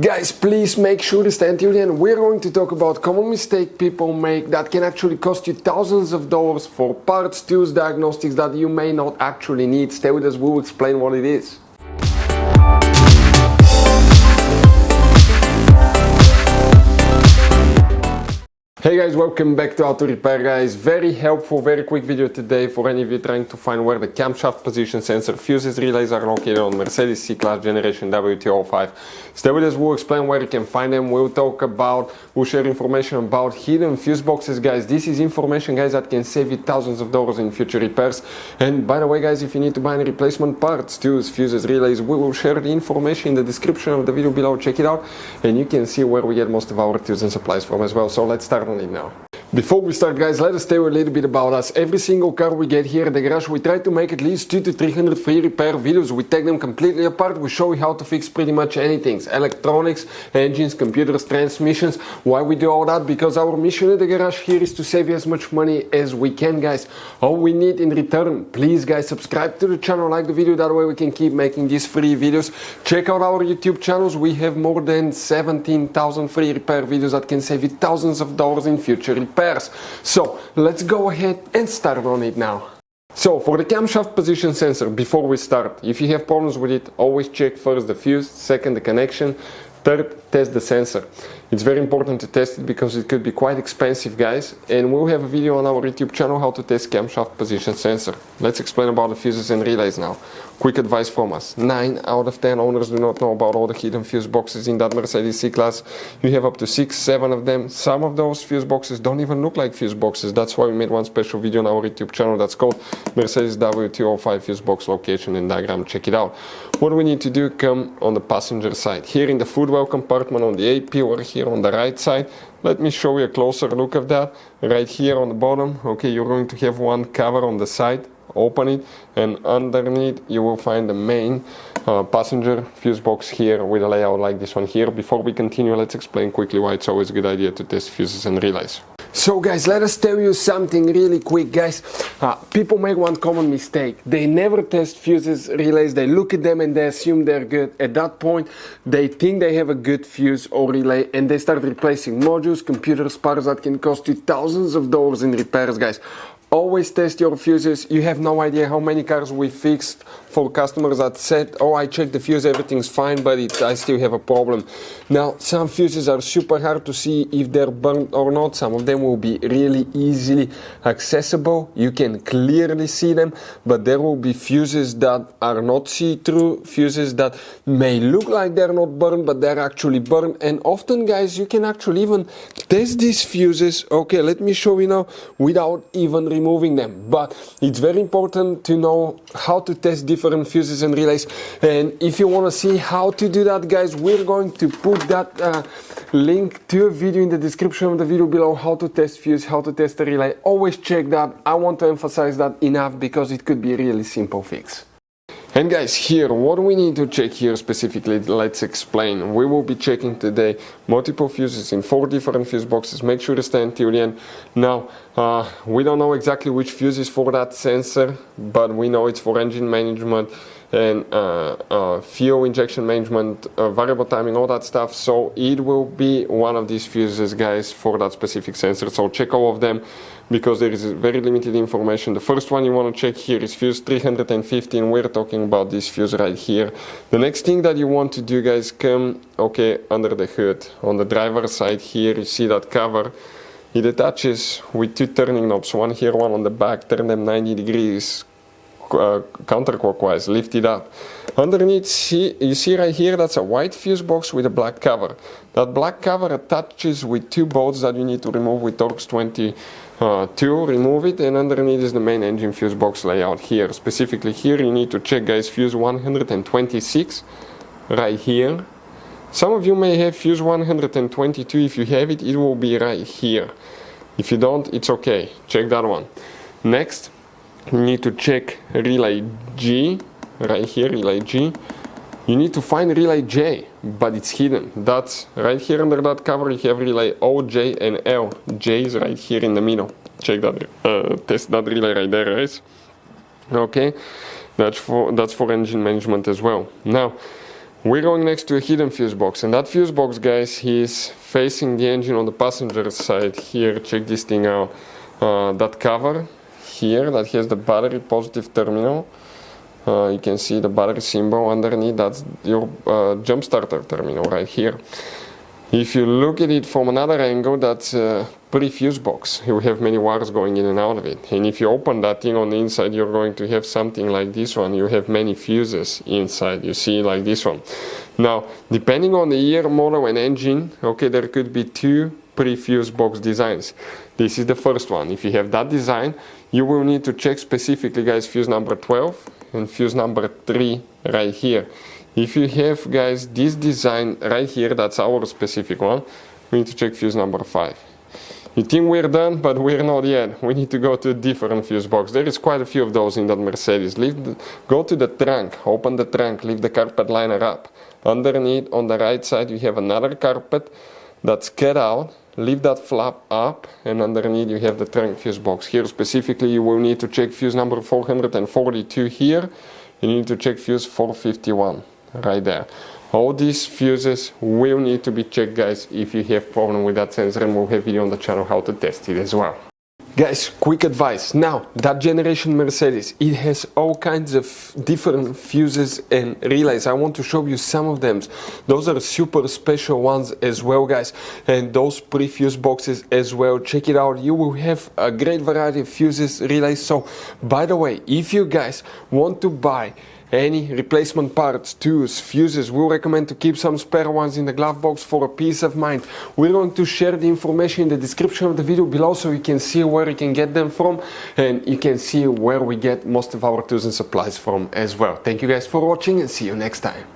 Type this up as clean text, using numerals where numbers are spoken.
Guys, please make sure to stay until the end. We're going to talk about common mistake people make that can actually cost you thousands of dollars for parts, tools, diagnostics that you may not actually need. Stay with us, we'll explain what it is. Hey guys, welcome back to How to Repair, guys. Very helpful, very quick video today for any of you trying to find where the camshaft position sensor fuses relays are located on Mercedes C-Class generation W205. Stay with us, we'll explain where you can find them. We'll share information about hidden fuse boxes, guys. This is information, guys, that can save you thousands of dollars in future repairs. And by the way, guys, if you need to buy any replacement parts, tools, fuses, relays, we will share the information in the description of the video below. Check it out and you can see where we get most of our tools and supplies from as well. So let's start on it now. Before we start, guys, let us tell you a little bit about us. Every single car we get here at the garage, we try to make at least 200 to 300 free repair videos. We take them completely apart. We show you how to fix pretty much anything. Electronics, engines, computers, transmissions. Why we do all that? Because our mission at the garage here is to save you as much money as we can, guys. All we need in return, please, guys, subscribe to the channel, like the video. That way we can keep making these free videos. Check out our YouTube channels. We have more than 17,000 free repair videos that can save you thousands of dollars in future repairs. So let's go ahead and start on it now. So for the camshaft position sensor, before we start, if you have problems with it, always check first the fuse, second the connection, third test the sensor. It's very important to test it because it could be quite expensive, guys, and we'll have a video on our YouTube channel how to test camshaft position sensor. Let's explain about the fuses and relays now. Quick advice from us: 9 out of 10 owners do not know about all the hidden fuse boxes in that Mercedes C-Class. You have up to 6, 7 of them. Some of those fuse boxes don't even look like fuse boxes. That's why we made one special video on our YouTube channel that's called Mercedes W205 fuse box location and diagram. Check it out. What we need to do, come on the passenger side. Here in the footwell compartment on the AP or here on the right side, let me show you a closer look of that. Right here on the bottom, okay, you're going to have one cover on the side. Open it, and underneath you will find the main passenger fuse box here with a layout like this one here. Before we continue, let's explain quickly why it's always a good idea to test fuses and relays. So guys, let us tell you something really quick, guys. People make one common mistake. They never test fuses, relays. They look at them and they assume they're good. At that point, they think they have a good fuse or relay and they start replacing modules, computers, parts that can cost you thousands of dollars in repairs, guys. Always test your fuses. You have no idea how many cars we fixed for customers that said, oh, I checked the fuse, everything's fine, but I still have a problem. Now, some fuses are super hard to see if they're burnt or not. Some of them will be really easily accessible. You can clearly see them, but there will be fuses that are not see-through, fuses that may look like they're not burned, but they're actually burned. And often, guys, you can actually even test these fuses. Okay, let me show you now without even removing them. But it's very important to know how to test different fuses and relays, and if you want to see how to do that, guys, we're going to put that link to a video in the description of the video below, how to test fuse, how to test a relay. Always check that. I want to emphasize that enough because it could be a really simple fix. And guys, here, what we need to check here specifically, let's explain. We will be checking today multiple fuses in 4 different fuse boxes. Make sure to stay until the end. Now, we don't know exactly which fuse is for that sensor, but we know it's for engine management and fuel injection management, variable timing, all that stuff. So it will be one of these fuses, guys, for that specific sensor. So check all of them because there is very limited information. The first one you want to check here is fuse 350, and we're talking about this fuse right here. The next thing that you want to do, guys, come under the hood. On the driver's side here, you see that cover. It attaches with 2 turning knobs, one here, one on the back. Turn them 90 degrees counterclockwise, lift it up. Underneath, you see right here, that's a white fuse box with a black cover. That black cover attaches with 2 bolts that you need to remove with Torx 22. Remove it, and underneath is the main engine fuse box layout here. Specifically here, you need to check, guys, fuse 126 right here. Some of you may have fuse 122. If you have it, it will be right here. If you don't, it's okay. Check that one. Next, you need to check relay G, right here, relay G. You need to find relay J, but it's hidden. That's right here under that cover. You have relay O, J, and L. J is right here in the middle. Check that, test that relay right there, guys. Okay, that's for engine management as well. Now, We're going next to a hidden fuse box, and that fuse box, guys, is facing the engine on the passenger side here. Check this thing out. That cover here that has the battery positive terminal. You can see the battery symbol underneath. That's your jump starter terminal right here. If you look at it from another angle, that's a pre-fuse box. You have many wires going in and out of it. And if you open that thing on the inside, you're going to have something like this one. You have many fuses inside. You see, like this one. Now, depending on the year, model, and engine, okay, there could be two pre-fuse box designs. This is the first one. If you have that design, you will need to check specifically, guys, fuse number 12 and fuse number 3 right here. If you have, guys, this design right here, that's our specific one, we need to check fuse number 5. You think we're done, but we're not yet. We need to go to a different fuse box. There is quite a few of those in that Mercedes. Go to the trunk, open the trunk, lift the carpet liner up. Underneath, on the right side, you have another carpet that's cut out. Lift that flap up, and underneath you have the trunk fuse box. Here specifically, you will need to check fuse number 442 here. You need to check fuse 451 right there. All these fuses will need to be checked, guys, if you have problem with that sensor, and we'll have video on the channel how to test it as well. Guys, quick advice. Now, that generation Mercedes, it has all kinds of different fuses and relays. I want to show you some of them. Those are super special ones as well, guys. And those pre-fuse boxes as well. Check it out. You will have a great variety of fuses, relays. So, by the way, if you guys want to buy any replacement parts, tools, fuses, we'll recommend to keep some spare ones in the glove box for a peace of mind. We're going to share the information in the description of the video below, so you can see where you can get them from, and you can see where we get most of our tools and supplies from as well. Thank you guys for watching, and see you next time.